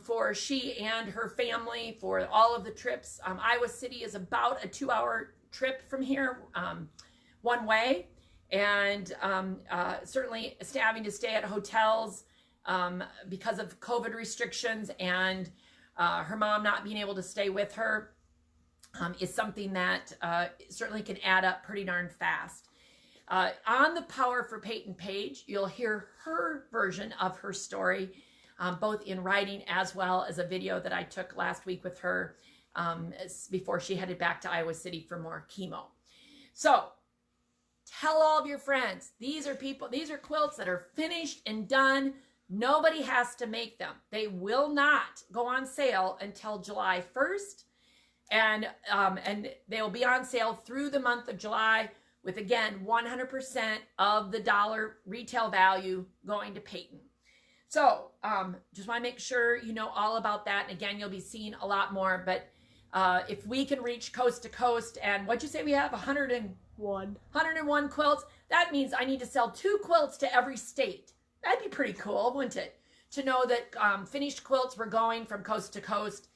[SPEAKER 1] for she and her family for all of the trips. Iowa City is about a 2-hour trip from here one way. And certainly having to stay at hotels because of COVID restrictions and her mom not being able to stay with her is something that certainly can add up pretty darn fast. On the Power for Peyton page, you'll hear her version of her story, both in writing as well as a video that I took last week with her before she headed back to Iowa City for more chemo. So tell all of your friends, these are quilts that are finished and done. Nobody has to make them. They will not go on sale until July 1st. And they will be on sale through the month of July with, again, 100% of the dollar retail value going to Peyton. So just want to make sure you know all about that. And again, you'll be seeing a lot more. But if we can reach coast to coast, and what'd you say we have? 101 quilts. That means I need to sell 2 quilts to every state. That'd be pretty cool, wouldn't it? To know that finished quilts were going from coast to coast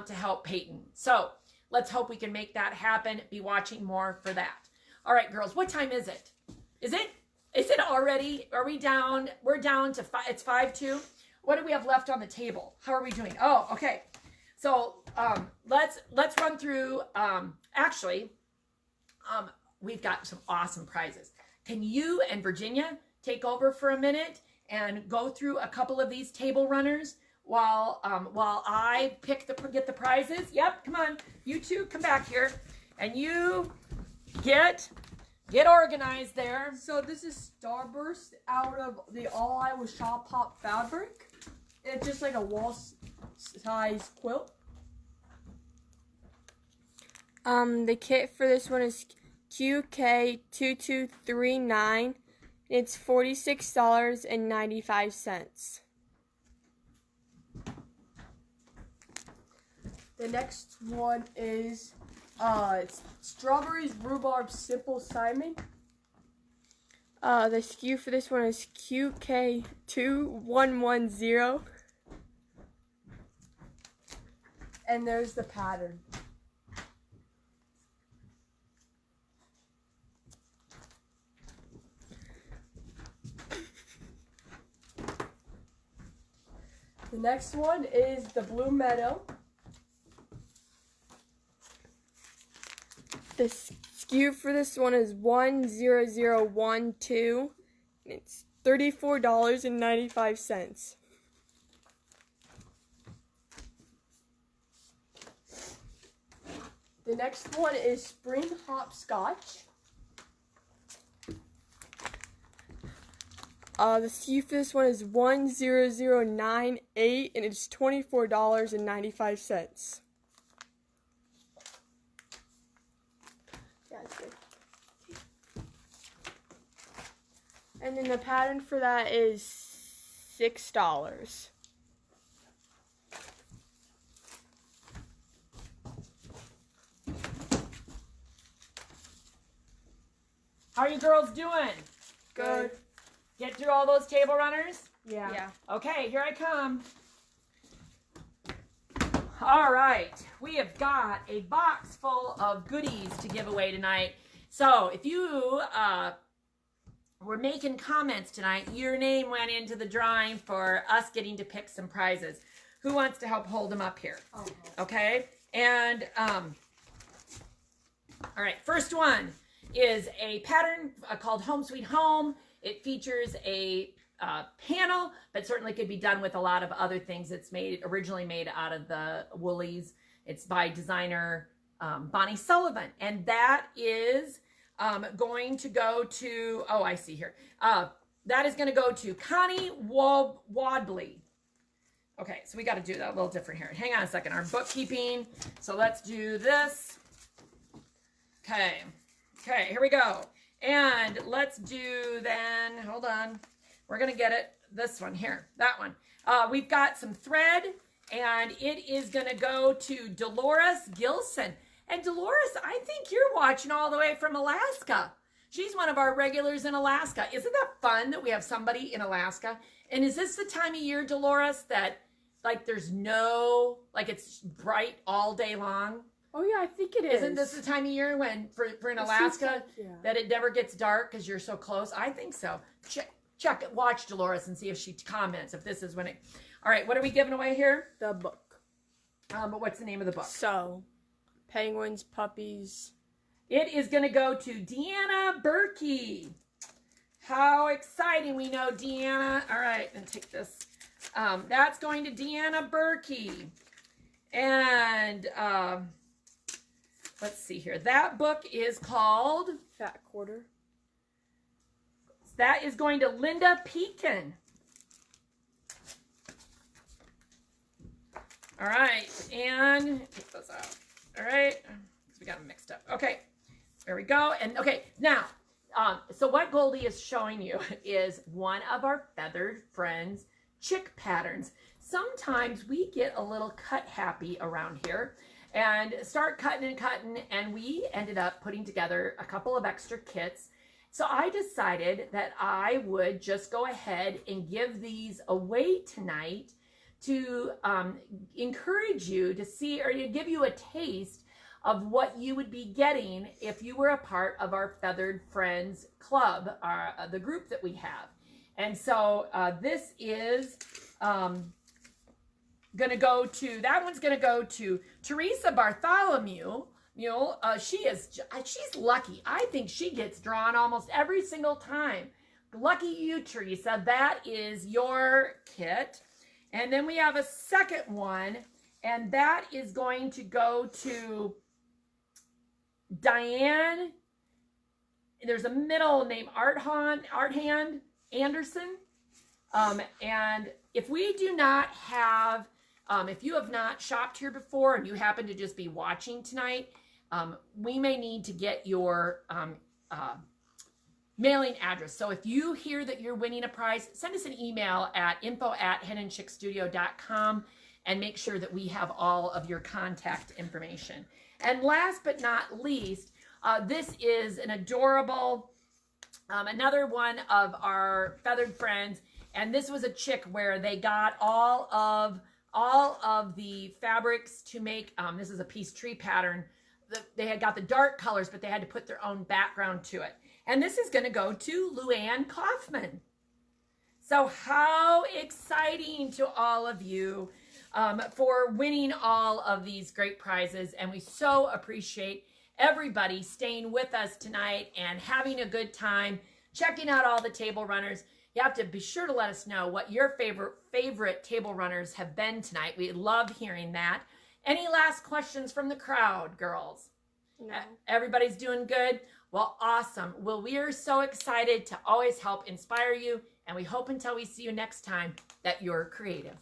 [SPEAKER 1] to help Peyton. So let's hope we can make that happen. Be watching more for that. All right, girls, what time is it? Is it already? Are we down? We're down to 5. It's 5:02. What do we have left on the table? How are we doing? Oh, okay. So let's run through. We've got some awesome prizes. Can you and Virginia take over for a minute and go through a couple of these table runners while I get the prizes? Yep, come on. You two, come back here, and you get organized there.
[SPEAKER 3] So this is Starburst out of the All Iowa Shop Pop fabric. It's just like a wall size quilt.
[SPEAKER 2] The kit for this one is QK2239. It's $46.95.
[SPEAKER 3] The next one is Strawberries Rhubarb Simple Simon.
[SPEAKER 2] The SKU for this one is QK2110.
[SPEAKER 3] And there's the pattern. The next one is the Blue Meadow.
[SPEAKER 2] The SKU for this one is 10012. It's $34.95.
[SPEAKER 3] The next one is Spring Hopscotch.
[SPEAKER 2] The SKU for this one is 10098, and it's $24.95. And then the pattern for that is $6.
[SPEAKER 1] How are you girls doing?
[SPEAKER 3] Good.
[SPEAKER 1] Get through all those table runners?
[SPEAKER 3] Yeah.
[SPEAKER 1] Okay, here I come. All right, we have got a box full of goodies to give away tonight. So if you were making comments tonight, your name went into the drawing for us getting to pick some prizes. Who wants to help hold them up here? Okay, and all right, first one is a pattern called Home Sweet Home. It features a panel, but certainly could be done with a lot of other things. It's originally made out of the woolies. It's by designer Bonnie Sullivan, and that is going to go to, oh, I see here. That is going to go to Connie Wadley. Okay, so we got to do that a little different here. Hang on a second. Our bookkeeping. So let's do this. Okay, here we go. And let's do then, hold on. We're going to get it, this one here, that one. We've got some thread, and it is going to go to Dolores Gilson. And Dolores, I think you're watching all the way from Alaska. She's one of our regulars in Alaska. Isn't that fun that we have somebody in Alaska? And is this the time of year, Dolores, that like there's no, like it's bright all day long?
[SPEAKER 3] Oh yeah, I think it is.
[SPEAKER 1] Isn't this the time of year when, for in Alaska,
[SPEAKER 3] like,
[SPEAKER 1] that it never gets dark because you're so close? I think so. watch Dolores and see if she comments, if this is winning. All right, what are we giving away here?
[SPEAKER 2] The book.
[SPEAKER 1] But what's the name of the book?
[SPEAKER 2] So, penguins, puppies.
[SPEAKER 1] It is going to go to Deanna Berkey. How exciting. We know Deanna. All right, and take this. That's going to Deanna Berkey. And let's see here. That book is called
[SPEAKER 2] Fat Quarter.
[SPEAKER 1] That is going to Linda Pekin. All right, and take those out. All right, because we got them mixed up. Okay, there we go. And okay, now, so what Goldie is showing you is one of our Feathered Friends chick patterns. Sometimes we get a little cut happy around here and start cutting and cutting, and we ended up putting together a couple of extra kits. So I decided that I would just go ahead and give these away tonight to encourage you to see, or to give you a taste of what you would be getting if you were a part of our Feathered Friends Club, the group that we have. And so this is gonna go to, that one's gonna go to Teresa Bartholomew. She's lucky. I think she gets drawn almost every single time. Lucky you, Teresa. That is your kit. And then we have a second one, and that is going to go to Diane. There's a middle name, Arthand Anderson. And if we do not have, if you have not shopped here before and you happen to just be watching tonight, we may need to get your mailing address. So if you hear that you're winning a prize, send us an email at info@henandchicksstudio.com and make sure that we have all of your contact information. And last but not least, this is an adorable, another one of our Feathered Friends. And this was a chick where they got all of the fabrics to make, this is a peace tree pattern. They had got the dark colors, but they had to put their own background to it. And this is going to go to Luann Kaufman. So how exciting to all of you for winning all of these great prizes. And we so appreciate everybody staying with us tonight and having a good time, checking out all the table runners. You have to be sure to let us know what your favorite table runners have been tonight. We love hearing that. Any last questions from the crowd, girls?
[SPEAKER 2] No.
[SPEAKER 1] Everybody's doing good? Well, awesome. Well, we are so excited to always help inspire you, and we hope until we see you next time that you're creative.